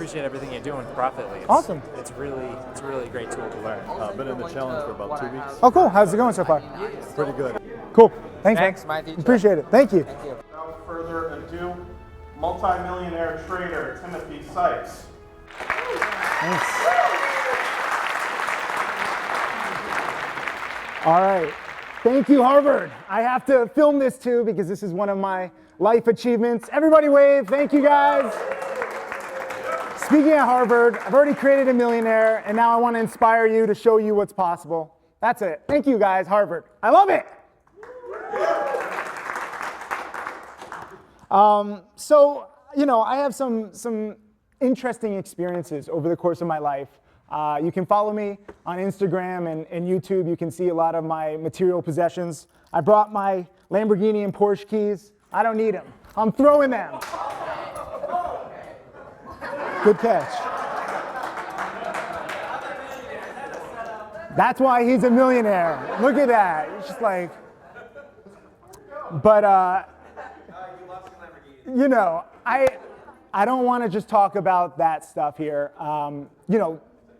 appreciate everything you're doing with Profitly. Awesome. It's really a great tool to learn. Been in the challenge for about 2 weeks. Oh, cool. How's it going so far? Pretty good. Cool. Thanks, Thanks, man. my teacher. Appreciate it. Thank you. Thank you. Without further ado, multi-millionaire trader Timothy Sykes. Thanks. All right. Thank you, Harvard. I have to film this too because this is one of my life achievements. Everybody wave. Thank you, guys. Speaking at Harvard, I've already created a millionaire, and now I want to inspire you to show you what's possible. That's it. Thank you, guys, Harvard. I love it. So, I have some interesting experiences over the course of my life. You can follow me on Instagram and YouTube. You can see a lot of my material possessions. I brought my Lamborghini and Porsche keys. I don't need them. I'm throwing them. Good catch. That's why he's a millionaire. Look at that. It's just like, but I don't want to just talk about that stuff here.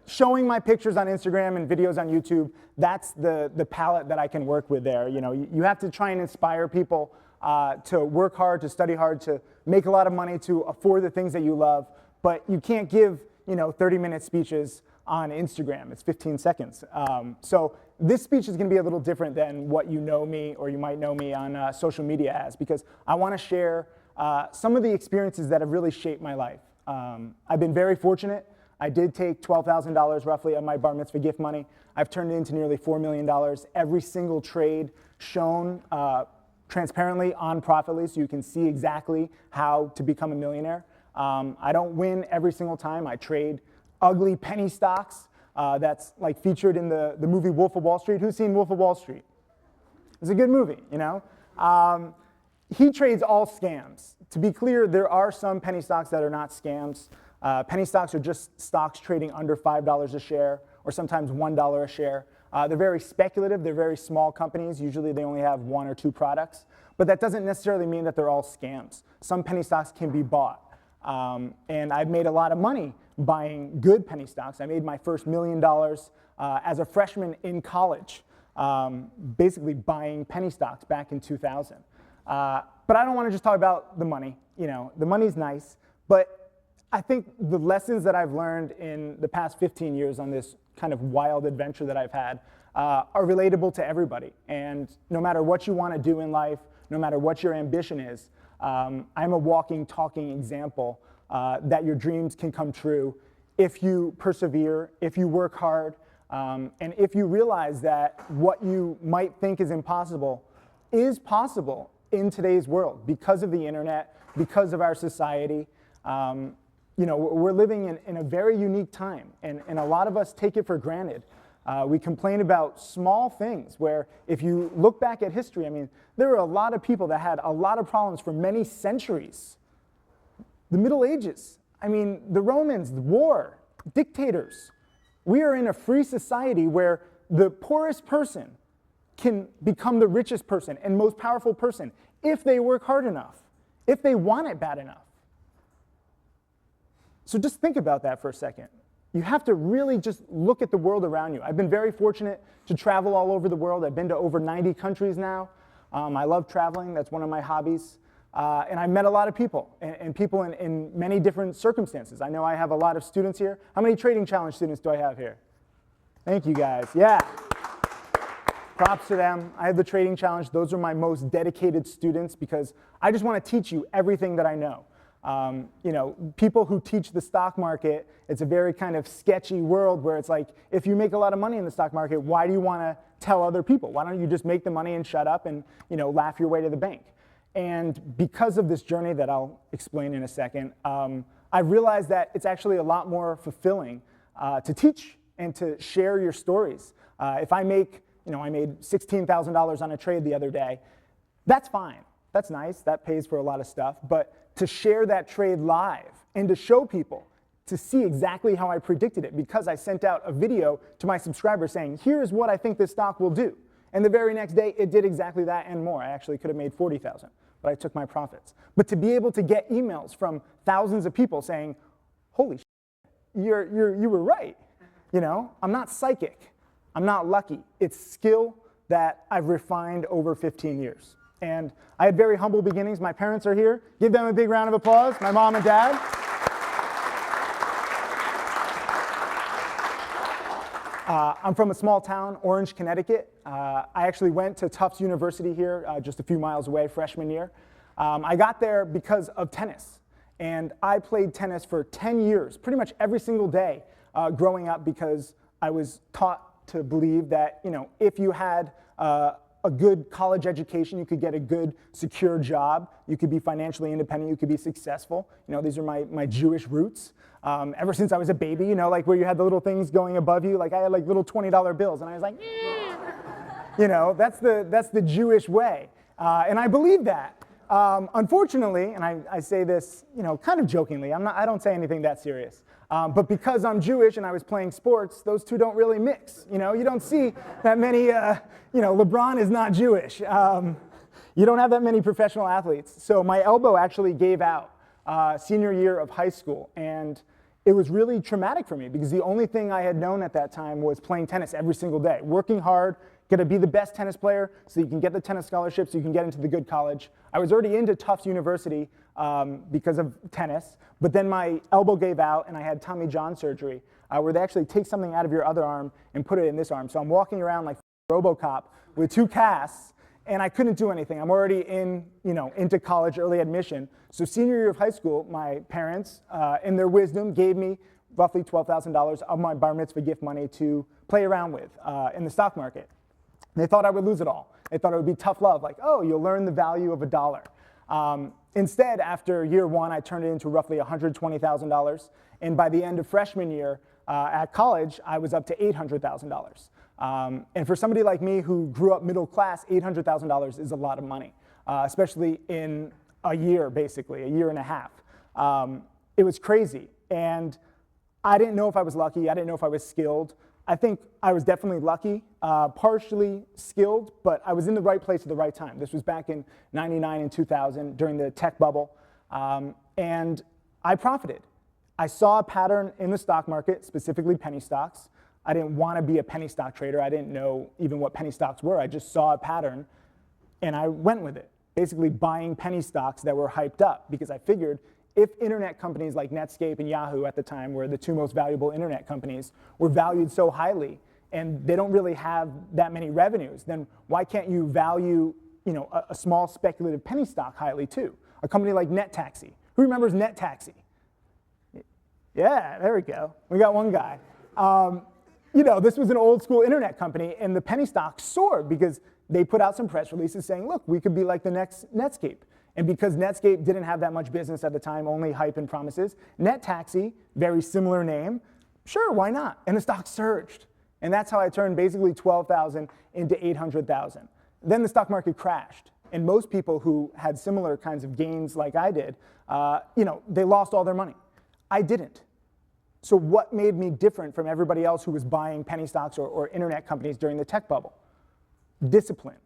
Showing my pictures on Instagram and videos on YouTube, that's the palette that I can work with there. You have to try and inspire people to work hard, to study hard, to make a lot of money, to afford the things that you love. But you can't give 30-minute speeches on Instagram. It's 15 seconds. So this speech is going to be a little different than what you know me or you might know me on social media as, because I want to share some of the experiences that have really shaped my life. I've been very fortunate. I did take $12,000 roughly of my bar mitzvah gift money. I've turned it into nearly $4 million. Every single trade shown transparently on Profitly, so you can see exactly how to become a millionaire. I don't win every single time. I trade ugly penny stocks that's like featured in the movie Wolf of Wall Street. Who's seen Wolf of Wall Street? It's a good movie, He trades all scams. To be clear, there are some penny stocks that are not scams. Penny stocks are just stocks trading under $5 a share or sometimes $1 a share. They're very speculative. They're very small companies. Usually they only have 1 or 2 products. But that doesn't necessarily mean that they're all scams. Some penny stocks can be bought. And I've made a lot of money buying good penny stocks. I made my first $1 million as a freshman in college, basically buying penny stocks back in 2000. But I don't want to just talk about the money. The money's nice, but I think the lessons that I've learned in the past 15 years on this kind of wild adventure that I've had are relatable to everybody. And no matter what you want to do in life, no matter what your ambition is, I'm a walking, talking example that your dreams can come true if you persevere, if you work hard, and if you realize that what you might think is impossible is possible in today's world because of the internet, because of our society. We're living in a very unique time, and a lot of us take it for granted. We complain about small things where if you look back at history, there were a lot of people that had a lot of problems for many centuries. The Middle Ages, the Romans, the war, dictators. We are in a free society where the poorest person can become the richest person and most powerful person if they work hard enough, if they want it bad enough. So just think about that for a second. You have to really just look at the world around you. I've been very fortunate to travel all over the world. I've been to over 90 countries now. I love traveling. That's one of my hobbies. And I've met a lot of people, and people in many different circumstances. I know I have a lot of students here. How many Trading Challenge students do I have here? Thank you, guys. Yeah. Props to them. I have the Trading Challenge. Those are my most dedicated students because I just want to teach you everything that I know. People who teach the stock market, it's a very kind of sketchy world where it's like, if you make a lot of money in the stock market, why do you want to tell other people? Why don't you just make the money and shut up and, laugh your way to the bank? And because of this journey that I'll explain in a second, I realized that it's actually a lot more fulfilling to teach and to share your stories. If I make, I made $16,000 on a trade the other day, that's fine. That's nice. That pays for a lot of stuff. But to share that trade live and to show people, to see exactly how I predicted it, because I sent out a video to my subscribers saying, here's what I think this stock will do. And the very next day, it did exactly that and more. I actually could have made $40,000, but I took my profits. But to be able to get emails from thousands of people saying, holy you were right. You know, I'm not psychic. I'm not lucky. It's skill that I've refined over 15 years. And I had very humble beginnings. My parents are here. Give them a big round of applause, my mom and dad. I'm from a small town, Orange, Connecticut. I actually went to Tufts University here, just a few miles away, freshman year. I got there because of tennis. And I played tennis for 10 years, pretty much every single day growing up, because I was taught to believe that, you know, if you had a good college education, you could get a good, secure job, you could be financially independent, you could be successful. You know, these are my Jewish roots. Ever since I was a baby, you know, like where you had the little things going above you, like I had like little $20 bills, and I was like, you know, that's the Jewish way. And I believe that. Unfortunately, and I say this, you know, kind of jokingly, I don't say anything that serious. But because I'm Jewish and I was playing sports, those two don't really mix. You know, you don't see that many, you know, LeBron is not Jewish. You don't have that many professional athletes. So my elbow actually gave out senior year of high school. And it was really traumatic for me because the only thing I had known at that time was playing tennis every single day, working hard, going to be the best tennis player so you can get the tennis scholarship, so you can get into the good college. I was already into Tufts University because of tennis, but then my elbow gave out and I had Tommy John surgery where they actually take something out of your other arm and put it in this arm. So I'm walking around like RoboCop with 2 casts and I couldn't do anything. I'm already into college, early admission. So senior year of high school, my parents, in their wisdom, gave me roughly $12,000 of my bar mitzvah gift money to play around with in the stock market. They thought I would lose it all. They thought it would be tough love, like, oh, you'll learn the value of $1. Instead, after year 1, I turned it into roughly $120,000. And by the end of freshman year at college, I was up to $800,000. And for somebody like me who grew up middle class, $800,000 is a lot of money, especially in a year, basically, a year and a half. It was crazy. And I didn't know if I was lucky. I didn't know if I was skilled. I think I was definitely lucky, partially skilled, but I was in the right place at the right time. This was back in '99 and 2000 during the tech bubble, and I profited. I saw a pattern in the stock market, specifically penny stocks. I didn't want to be a penny stock trader. I didn't know even what penny stocks were. I just saw a pattern, and I went with it, basically buying penny stocks that were hyped up because I figured if internet companies like Netscape and Yahoo at the time were the 2 most valuable internet companies were valued so highly and they don't really have that many revenues, then why can't you value, you know, a small speculative penny stock highly too? A company like NetTaxi. Who remembers NetTaxi? Yeah, there we go. We got one guy. You know, this was an old school internet company and the penny stock soared because they put out some press releases saying, look, we could be like the next Netscape. And because Netscape didn't have that much business at the time, only hype and promises, NetTaxi, very similar name, sure, why not? And the stock surged. And that's how I turned basically 12,000 into 800,000. Then the stock market crashed. And most people who had similar kinds of gains like I did, you know, they lost all their money. I didn't. So what made me different from everybody else who was buying penny stocks or internet companies during the tech bubble? Discipline.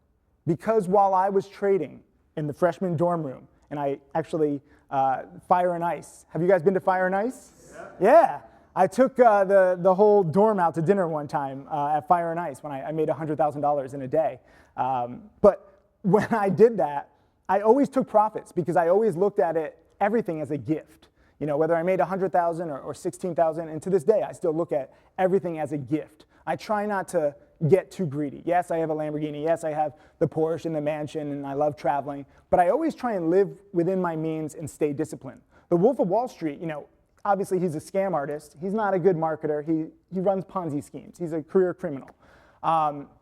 Because while I was trading in the freshman dorm room, and I actually, Fire and Ice. Have you guys been to Fire and Ice? Yeah. I took the whole dorm out to dinner one time at Fire and Ice when I made $100,000 in a day. But when I did that, I always took profits because I always looked at everything as a gift. You know, whether I made $100,000 or $16,000, and to this day, I still look at everything as a gift. I try not to get too greedy. Yes, I have a Lamborghini. Yes, I have the Porsche and the mansion, and I love traveling. But I always try and live within my means and stay disciplined. The Wolf of Wall Street, you know, obviously he's a scam artist. He's not a good marketer. He runs Ponzi schemes. He's a career criminal.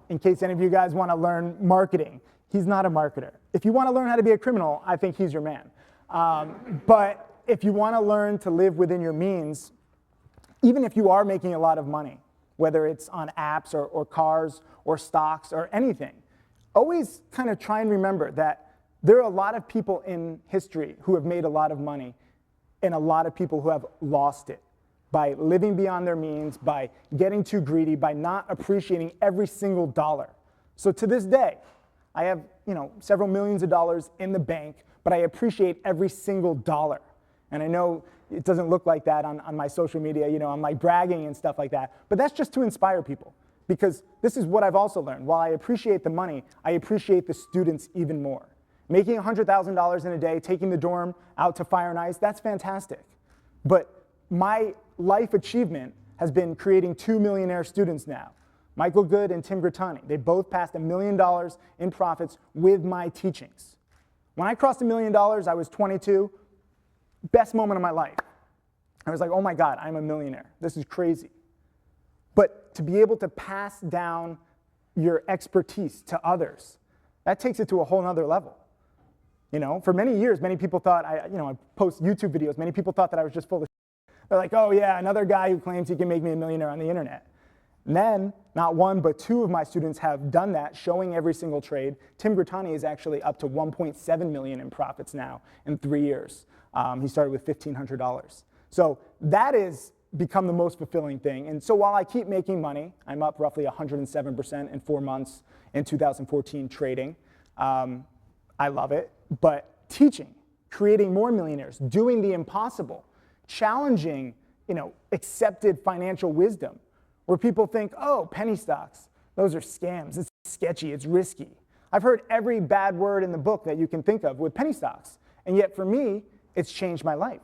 In case any of you guys want to learn marketing, he's not a marketer. If you want to learn how to be a criminal, I think he's your man. But if you want to learn to live within your means, even if you are making a lot of money, whether it's on apps or cars or stocks or anything, always kind of try and remember that there are a lot of people in history who have made a lot of money and a lot of people who have lost it by living beyond their means, by getting too greedy, by not appreciating every single dollar. So to this day, I have, you know, several millions of dollars in the bank, but I appreciate every single dollar. And I know it doesn't look like that on my social media, I'm like bragging and stuff like that, but that's just to inspire people. Because this is what I've also learned. While I appreciate the money, I appreciate the students even more. Making $100,000 in a day, taking the dorm out to Fire and Ice, that's fantastic. But my life achievement has been creating 2 millionaire students now. Michael Good and Tim Grattani. They both passed $1 million in profits with my teachings. When I crossed $1 million, I was 22. Best moment of my life. I was like, oh my God, I'm a millionaire. This is crazy. But to be able to pass down your expertise to others, that takes it to a whole nother level. For many years, many people thought, I post YouTube videos, many people thought that I was just full of shit. They're like, oh yeah, another guy who claims he can make me a millionaire on the internet. And then, not one, but two of my students have done that, showing every single trade. Tim Grattani is actually up to $1.7 million in profits now in 3 years. He started with $1,500. So that has become the most fulfilling thing. And so while I keep making money, I'm up roughly 107% in 4 months in 2014 trading. I love it. But teaching, creating more millionaires, doing the impossible, challenging, accepted financial wisdom, where people think, oh, penny stocks, those are scams, it's sketchy, it's risky. I've heard every bad word in the book that you can think of with penny stocks. And yet for me, it's changed my life.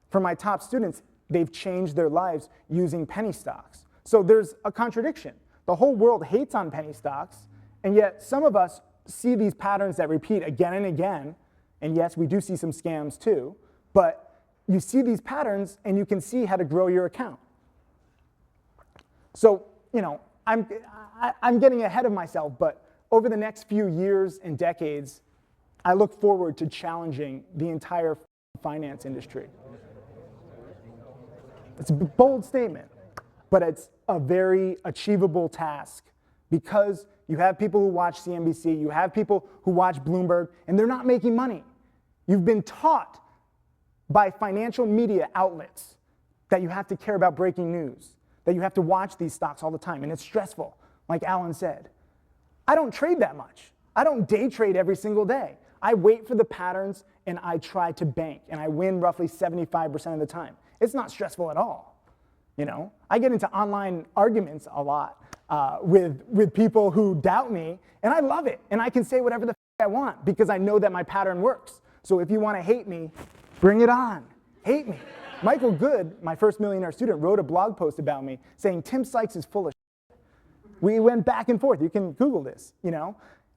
For my top students, they've changed their lives using penny stocks. So there's a contradiction. The whole world hates on penny stocks, and yet some of us see these patterns that repeat again and again. And yes, we do see some scams too, but you see these patterns and you can see how to grow your account. So, I'm getting ahead of myself, but over the next few years and decades, I look forward to challenging the entire finance industry. It's a bold statement, but it's a very achievable task because you have people who watch CNBC, you have people who watch Bloomberg, and they're not making money. You've been taught by financial media outlets that you have to care about breaking news, that you have to watch these stocks all the time, and it's stressful, like Alan said. I don't trade that much. I don't day trade every single day. I wait for the patterns and I try to bank, and I win roughly 75% of the time. It's not stressful at all. I get into online arguments a lot with people who doubt me, and I love it. And I can say whatever the I want because I know that my pattern works. So if you want to hate me, bring it on. Hate me. Michael Good, my first millionaire student, wrote a blog post about me saying Tim Sykes is full of shit. We went back and forth. You can Google this,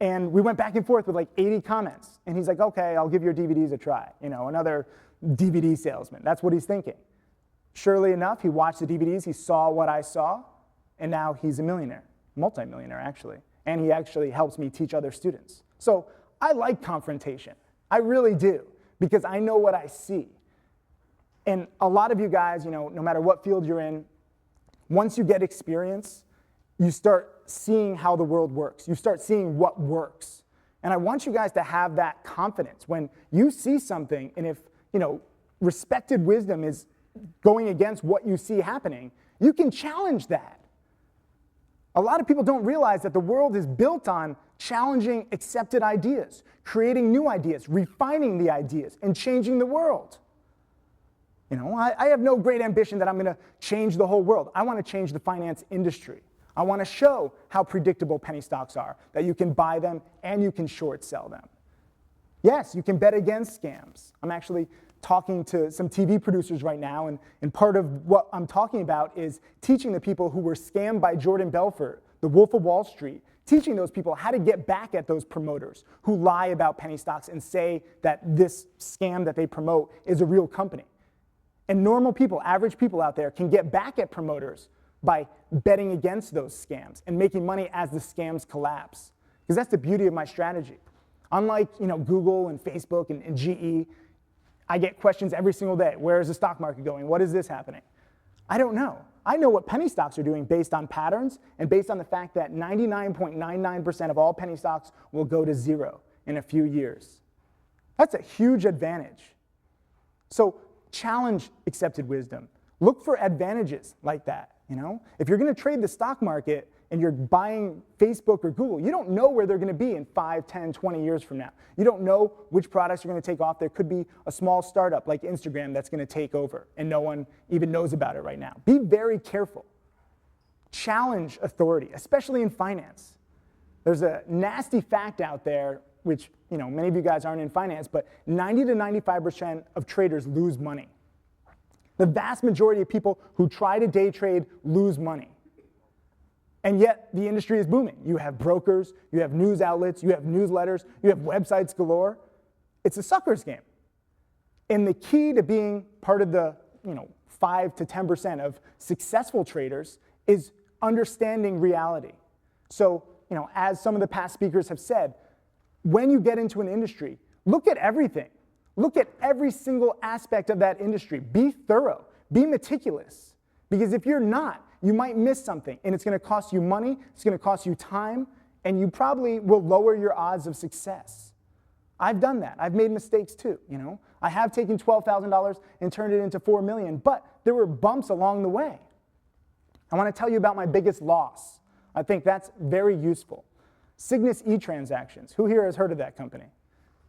And we went back and forth with like 80 comments. And he's like, okay, I'll give your DVDs a try. Another DVD salesman. That's what he's thinking. Surely enough, he watched the DVDs, he saw what I saw, and now he's a millionaire, multimillionaire actually. And he actually helps me teach other students. So I like confrontation. I really do, because I know what I see. And a lot of you guys, no matter what field you're in, once you get experience, you start seeing how the world works. You start seeing what works. And I want you guys to have that confidence. When you see something, and if, respected wisdom is going against what you see happening, you can challenge that. A lot of people don't realize that the world is built on challenging accepted ideas, creating new ideas, refining the ideas, and changing the world. I have no great ambition that I'm going to change the whole world. I want to change the finance industry. I want to show how predictable penny stocks are, that you can buy them and you can short sell them. Yes, you can bet against scams. I'm actually talking to some TV producers right now, and part of what I'm talking about is teaching the people who were scammed by Jordan Belfort, the Wolf of Wall Street, teaching those people how to get back at those promoters who lie about penny stocks and say that this scam that they promote is a real company. And normal people, average people out there, can get back at promoters by betting against those scams and making money as the scams collapse. Because that's the beauty of my strategy. Unlike Google and Facebook and GE, I get questions every single day. Where is the stock market going? What is this happening? I don't know. I know what penny stocks are doing based on patterns and based on the fact that 99.99% of all penny stocks will go to zero in a few years. That's a huge advantage. So challenge accepted wisdom. Look for advantages like that. If you're going to trade the stock market and you're buying Facebook or Google, you don't know where they're going to be in 5, 10, 20 years from now. You don't know which products are going to take off. There could be a small startup like Instagram that's going to take over, and no one even knows about it right now. Be very careful. Challenge authority, especially in finance. There's a nasty fact out there, which many of you guys aren't in finance, but 90 to 95% of traders lose money. The vast majority of people who try to day trade lose money. And yet the industry is booming. You have brokers, you have news outlets, you have newsletters, you have websites galore. It's a sucker's game. And the key to being part of the 5 to 10% of successful traders is understanding reality. So, as some of the past speakers have said, when you get into an industry, look at everything. Look at every single aspect of that industry. Be thorough. Be meticulous. Because if you're not, you might miss something, and it's going to cost you money, it's going to cost you time, and you probably will lower your odds of success. I've done that. I've made mistakes too, I have taken $12,000 and turned it into $4 million, but there were bumps along the way. I want to tell you about my biggest loss. I think that's very useful. Cygnus eTransactions. Who here has heard of that company?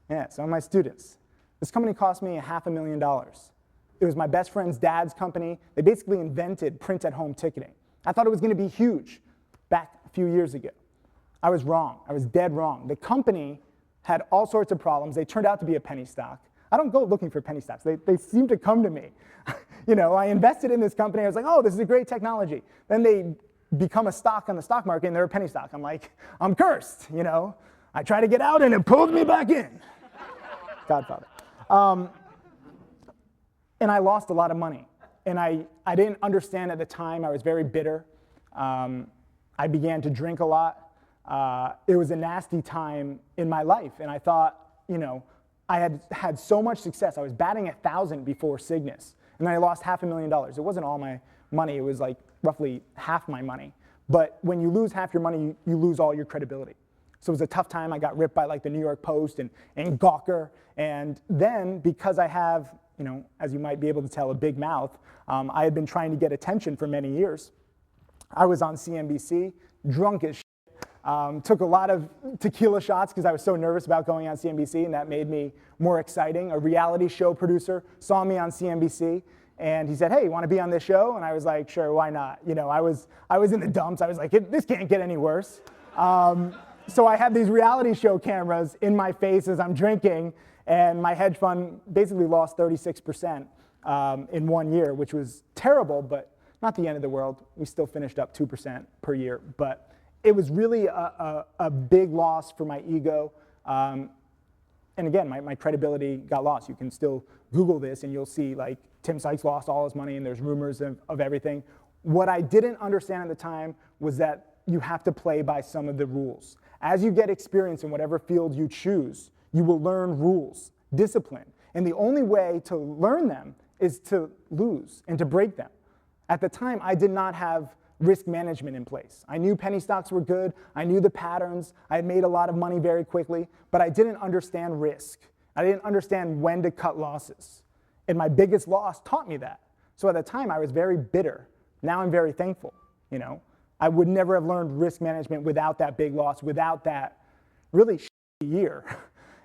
Yeah, some of my students. This company cost me $500,000. It was my best friend's dad's company. They basically invented print-at-home ticketing. I thought it was going to be huge back a few years ago. I was wrong. I was dead wrong. The company had all sorts of problems. They turned out to be a penny stock. I don't go looking for penny stocks. They seem to come to me. I invested in this company. I was like, oh, this is a great technology. Then they become a stock on the stock market, and they're a penny stock. I'm like, I'm cursed, I try to get out, and it pulled me back in. Godfather. And I lost a lot of money. And I didn't understand at the time. I was very bitter. I began to drink a lot. It was a nasty time in my life. And I thought, I had had so much success. I was batting 1,000 before Cygnus. And then I lost $500,000. It wasn't all my money. It was like roughly half my money. But when you lose half your money, you lose all your credibility. So it was a tough time. I got ripped by like the New York Post and Gawker. And then because I have, as you might be able to tell, a big mouth, I had been trying to get attention for many years. I was on CNBC, drunk as shit. Took a lot of tequila shots because I was so nervous about going on CNBC, and that made me more exciting. A reality show producer saw me on CNBC, and he said, hey, you want to be on this show? And I was like, sure, why not? I was in the dumps. I was like, this can't get any worse. So I had these reality show cameras in my face as I'm drinking, and my hedge fund basically lost 36% in 1 year, which was terrible, but not the end of the world. We still finished up 2% per year, but it was really a big loss for my ego. And again, my credibility got lost. You can still Google this, and you'll see like Tim Sykes lost all his money, and there's rumors of everything. What I didn't understand at the time was that you have to play by some of the rules. As you get experience in whatever field you choose, you will learn rules, discipline. And the only way to learn them is to lose and to break them. At the time, I did not have risk management in place. I knew penny stocks were good. I knew the patterns. I had made a lot of money very quickly, but I didn't understand risk. I didn't understand when to cut losses. And my biggest loss taught me that. So at the time, I was very bitter. Now I'm very thankful, I would never have learned risk management without that big loss, without that really shitty year.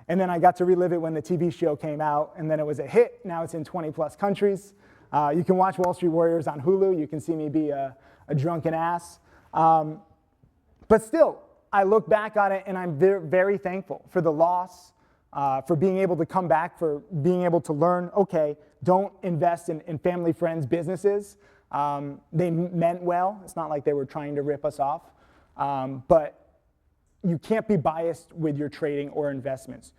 And then I got to relive it when the TV show came out, and then it was a hit. Now it's in 20 plus countries. You can watch Wall Street Warriors on Hulu. You can see me be a drunken ass. But still, I look back on it, and I'm very thankful for the loss, for being able to come back, for being able to learn, okay, don't invest in family, friends, businesses. They meant well. It's not like they were trying to rip us off. But you can't be biased with your trading or investments.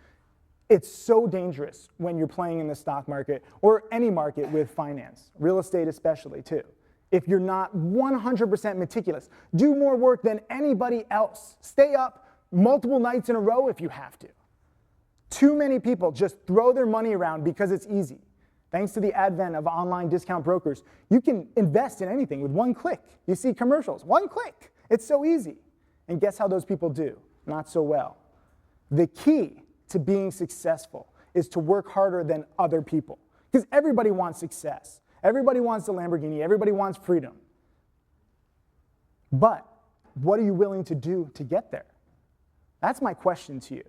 It's so dangerous when you're playing in the stock market or any market with finance, real estate especially too. If you're not 100% meticulous, do more work than anybody else. Stay up multiple nights in a row if you have to. Too many people just throw their money around because it's easy. Thanks to the advent of online discount brokers, you can invest in anything with one click. You see commercials, one click. It's so easy. And guess how those people do? Not so well. The key to being successful is to work harder than other people. Because everybody wants success. Everybody wants the Lamborghini. Everybody wants freedom. But what are you willing to do to get there? That's my question to you.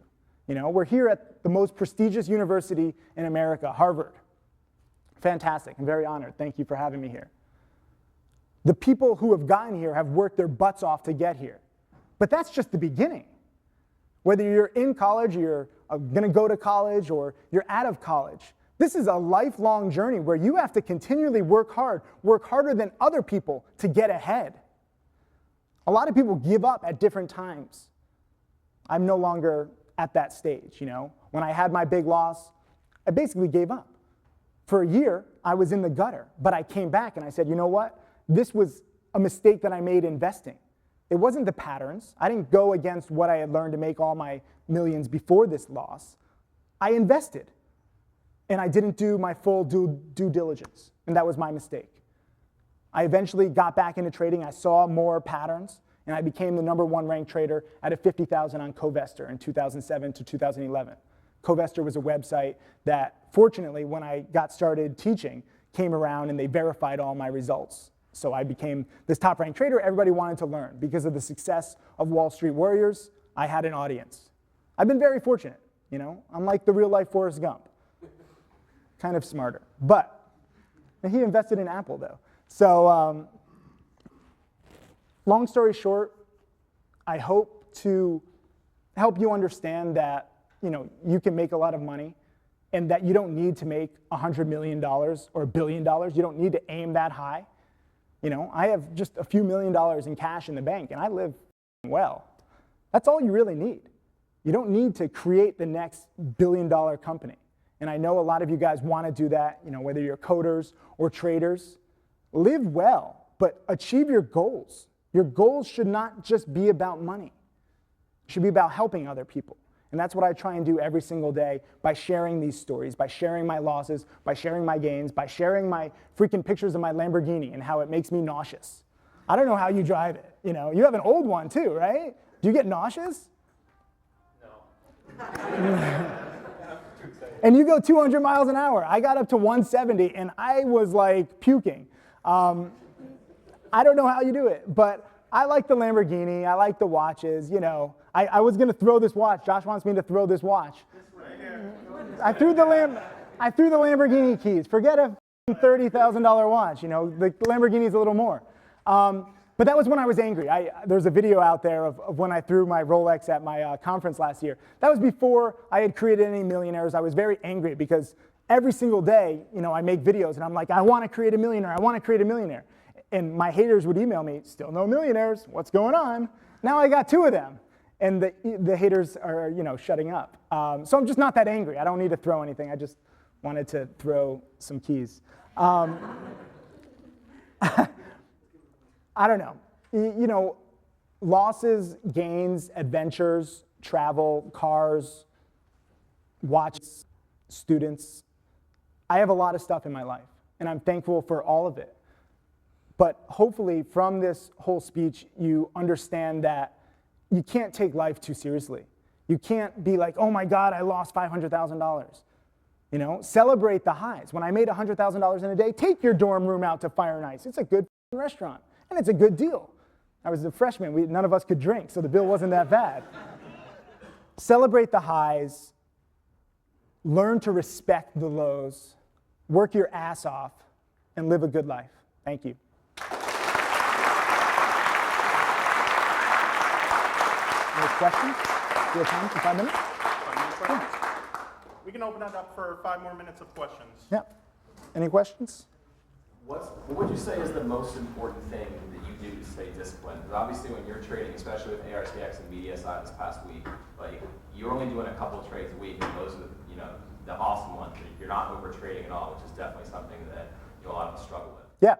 You know, we're here at the most prestigious university in America, Harvard. Fantastic. I'm very honored. Thank you for having me here. The people who have gotten here have worked their butts off to get here. But that's just the beginning. Whether you're in college, or you're going to go to college, or you're out of college, this is a lifelong journey where you have to continually work hard, work harder than other people to get ahead. A lot of people give up at different times. I'm no longer at that stage, you know. When I had my big loss, I basically gave up. For a year, I was in the gutter, but I came back and I said, you know what? This was a mistake that I made investing. It wasn't the patterns. I didn't go against what I had learned to make all my millions before this loss. I invested, and I didn't do my full due diligence, and that was my mistake. I eventually got back into trading. I saw more patterns, and I became the #1 ranked trader out of 50,000 on Covestor in 2007 to 2011. Covestor was a website that, fortunately, when I got started teaching, came around and they verified all my results. So I became this top-ranked trader everybody wanted to learn. Because of the success of Wall Street Warriors, I had an audience. I've been very fortunate, you know. I'm like the real-life Forrest Gump. Kind of smarter. But he invested in Apple, though. So long story short, I hope to help you understand that, you know, you can make a lot of money and that you don't need to make $100 million or $1 billion. You don't need to aim that high. You know, I have just a few $1 million in cash in the bank, and I live well. That's all you really need. You don't need to create the next $1 billion company. And I know a lot of you guys want to do that, you know, whether you're coders or traders. Live well, but achieve your goals. Your goals should not just be about money. It should be about helping other people. And that's what I try and do every single day by sharing these stories, by sharing my losses, by sharing my gains, by sharing my freaking pictures of my Lamborghini and how it makes me nauseous. I don't know how you drive it. You know, you have an old one too, right? Do you get nauseous? No. And you go 200 miles an hour. I got up to 170 and I was like puking. I don't know how you do it, but I like the Lamborghini. I like the watches, you know. I was going to throw this watch. Josh wants me to throw this watch. I threw the Lamborghini keys. Forget a $30,000 watch. You know, the Lamborghini's a little more. But that was when I was angry. There's a video out there of when I threw my Rolex at my conference last year. That was before I had created any millionaires. I was very angry because every single day, you know, I make videos and I'm like, I want to create a millionaire. I want to create a millionaire. And my haters would email me, still no millionaires. What's going on? Now I got 2 of them. And the haters are, you know, shutting up. So I'm just not that angry. I don't need to throw anything. I just wanted to throw some keys. I don't know. You know, losses, gains, adventures, travel, cars, watches, students. I have a lot of stuff in my life, and I'm thankful for all of it. But hopefully from this whole speech, you understand that you can't take life too seriously. You can't be like, oh my God, I lost $500,000. You know, celebrate the highs. When I made $100,000 in a day, take your dorm room out to Fire and Ice. It's a good restaurant, and it's a good deal. I was a freshman. None of us could drink, so the bill wasn't that bad. Celebrate the highs. Learn to respect the lows. Work your ass off, and live a good life. Thank you. Any questions? Do you have time for 5 minutes? 5 minutes? We can open it up for 5 more minutes of questions. Yeah. Any questions? What would you say is the most important thing that you do to stay disciplined? Because obviously when you're trading, especially with ARTX and BDSI this past week, like you're only doing a couple of trades a week, and those are the, you know, the awesome ones. You're not over trading at all, which is definitely something that a lot of us struggle with. Yeah.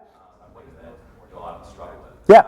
A lot of us struggle with. Yeah.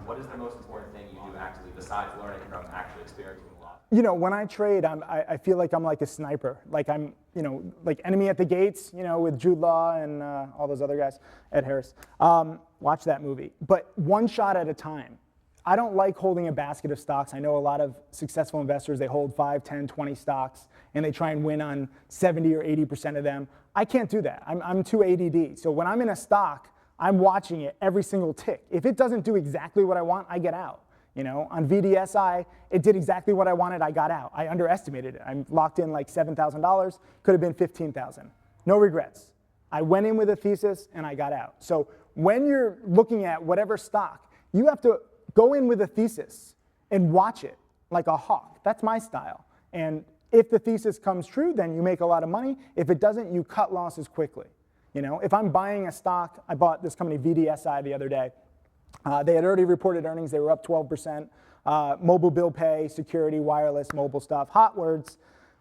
What is the most important thing you do actually besides learning from actually experiencing a lot? You know, when I trade, I feel like I'm like a sniper. Like I'm, you know, like Enemy at the Gates, you know, with Jude Law and all those other guys, Ed Harris. Watch that movie. But one shot at a time. I don't like holding a basket of stocks. I know a lot of successful investors, they hold 5, 10, 20 stocks, and they try and win on 70 or 80% of them. I can't do that. I'm too ADD. So when I'm in a stock, I'm watching it every single tick. If it doesn't do exactly what I want, I get out. On VDSI, it did exactly what I wanted, I got out. I underestimated it. I locked in like $7,000, could have been $15,000. No regrets. I went in with a thesis and I got out. So when you're looking at whatever stock, you have to go in with a thesis and watch it like a hawk. That's my style. And if the thesis comes true, then you make a lot of money. If it doesn't, you cut losses quickly. If I'm buying a stock, I bought this company VDSI the other day. They had already reported earnings. They were up 12%. Mobile bill pay, security, wireless, mobile stuff, hot words.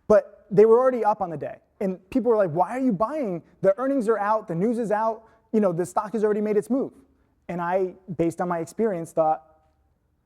But they were already up on the day. And people were like, why are you buying? The earnings are out. The news is out. The stock has already made its move. And I, based on my experience, thought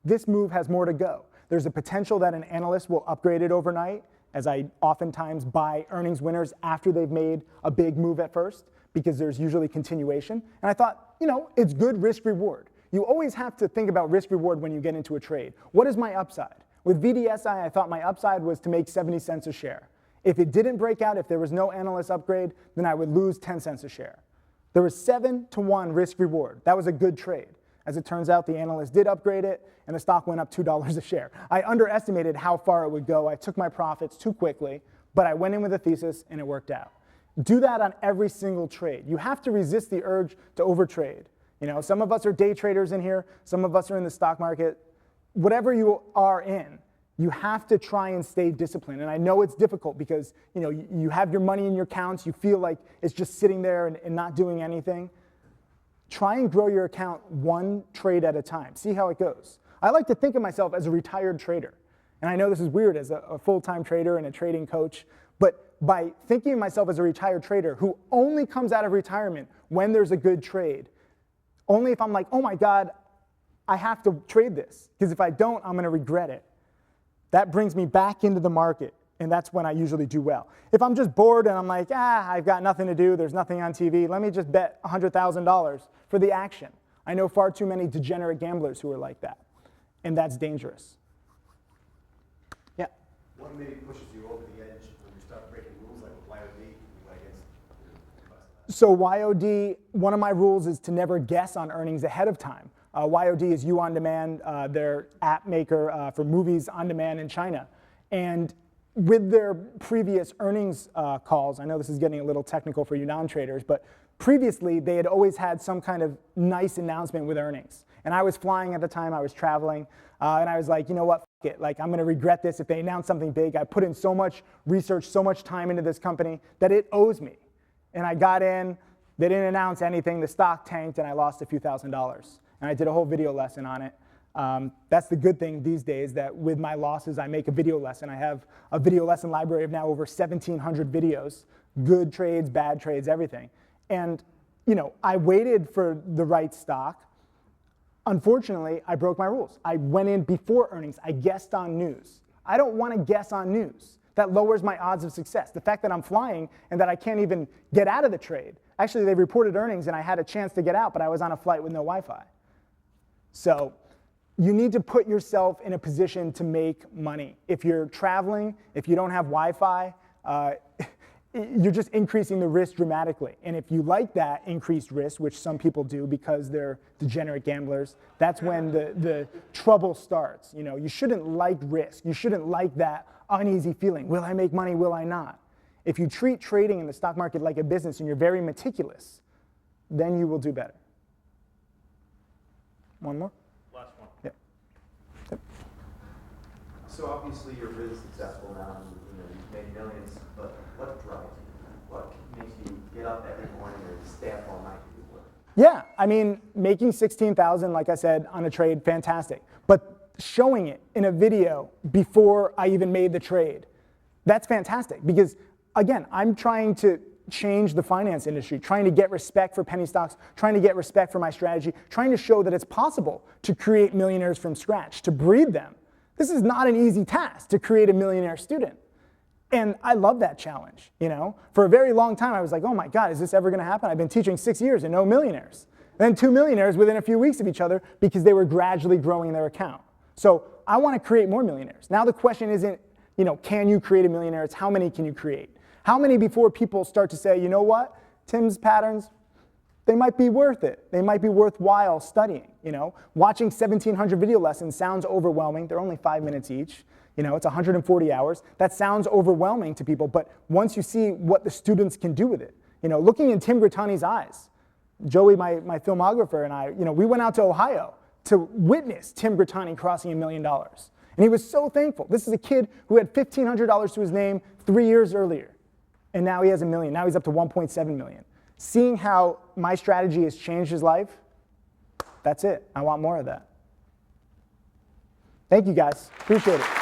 this move has more to go. There's a potential that an analyst will upgrade it overnight, as I oftentimes buy earnings winners after they've made a big move at first, because there's usually continuation. And I thought, it's good risk reward. You always have to think about risk reward when you get into a trade. What is my upside? With VDSI, I thought my upside was to make 70 cents a share. If it didn't break out, if there was no analyst upgrade, then I would lose 10 cents a share. There was 7-to-1 risk reward. That was a good trade. As it turns out, the analyst did upgrade it, and the stock went up $2 a share. I underestimated how far it would go. I took my profits too quickly, but I went in with a thesis, and it worked out. Do that on every single trade. You have to resist the urge to overtrade. Some of us are day traders in here. Some of us are in the stock market. Whatever you are in, you have to try and stay disciplined. And I know it's difficult because you have your money in your accounts. You feel like it's just sitting there and not doing anything. Try and grow your account one trade at a time. See how it goes. I like to think of myself as a retired trader. And I know this is weird as a full-time trader and a trading coach, but by thinking of myself as a retired trader who only comes out of retirement when there's a good trade, only if I'm like, oh my God, I have to trade this, because if I don't, I'm going to regret it. That brings me back into the market, and that's when I usually do well. If I'm just bored and I'm like, I've got nothing to do, there's nothing on TV, let me just bet $100,000 for the action. I know far too many degenerate gamblers who are like that, and that's dangerous. Yeah? What maybe pushes you over the edge when you start breaking rules like with YOD? So YOD, one of my rules is to never guess on earnings ahead of time. YOD is You On Demand, their app maker for movies on demand in China. And with their previous earnings calls, I know this is getting a little technical for you non-traders, but previously they had always had some kind of nice announcement with earnings. And I was flying at the time, I was traveling, and I was like, you know what, f it. Like, I'm gonna regret this if they announce something big. I put in so much research, so much time into this company that it owes me. And I got in, they didn't announce anything, the stock tanked, and I lost a few $1,000s. And I did a whole video lesson on it. That's the good thing these days, that with my losses, I make a video lesson. I have a video lesson library of now over 1,700 videos, good trades, bad trades, everything. And I waited for the right stock. Unfortunately, I broke my rules. I went in before earnings. I guessed on news. I don't want to guess on news. That lowers my odds of success. The fact that I'm flying and that I can't even get out of the trade. Actually, they reported earnings and I had a chance to get out, but I was on a flight with no Wi-Fi. So you need to put yourself in a position to make money. If you're traveling, if you don't have Wi-Fi, you're just increasing the risk dramatically. And if you like that increased risk, which some people do because they're degenerate gamblers, that's when the trouble starts. You shouldn't like risk. You shouldn't like that uneasy feeling. Will I make money? Will I not? If you treat trading in the stock market like a business and you're very meticulous, then you will do better. One more? Last one. Yeah. Yep. So obviously you're really successful now, and you've made millions, but what drives you? What makes you get up every morning or stay up all night to do work? Yeah, I mean, making 16,000, like I said, on a trade, fantastic. But showing it in a video before I even made the trade, that's fantastic. Because again, I'm trying to change the finance industry, trying to get respect for penny stocks, trying to get respect for my strategy, trying to show that it's possible to create millionaires from scratch, to breed them. This is not an easy task to create a millionaire student. And I love that challenge, For a very long time, I was like, oh my God, is this ever gonna happen? I've been teaching 6 years and no millionaires. Then 2 millionaires within a few weeks of each other because they were gradually growing their account. So I wanna create more millionaires. Now the question isn't, can you create a millionaire? It's how many can you create? How many before people start to say, you know what, Tim's patterns, they might be worth it. They might be worthwhile studying, you know? Watching 1,700 video lessons sounds overwhelming. They're only 5 minutes each. You know, it's 140 hours. That sounds overwhelming to people, but once you see what the students can do with it, you know, looking in Tim Grittani's eyes, Joey, my filmographer, and I, you know, we went out to Ohio to witness Tim Grittani crossing $1 million. And he was so thankful. This is a kid who had $1,500 to his name 3 years earlier. And now he has $1 million. Now he's up to 1.7 million. Seeing how my strategy has changed his life, that's it. I want more of that. Thank you, guys. Appreciate it.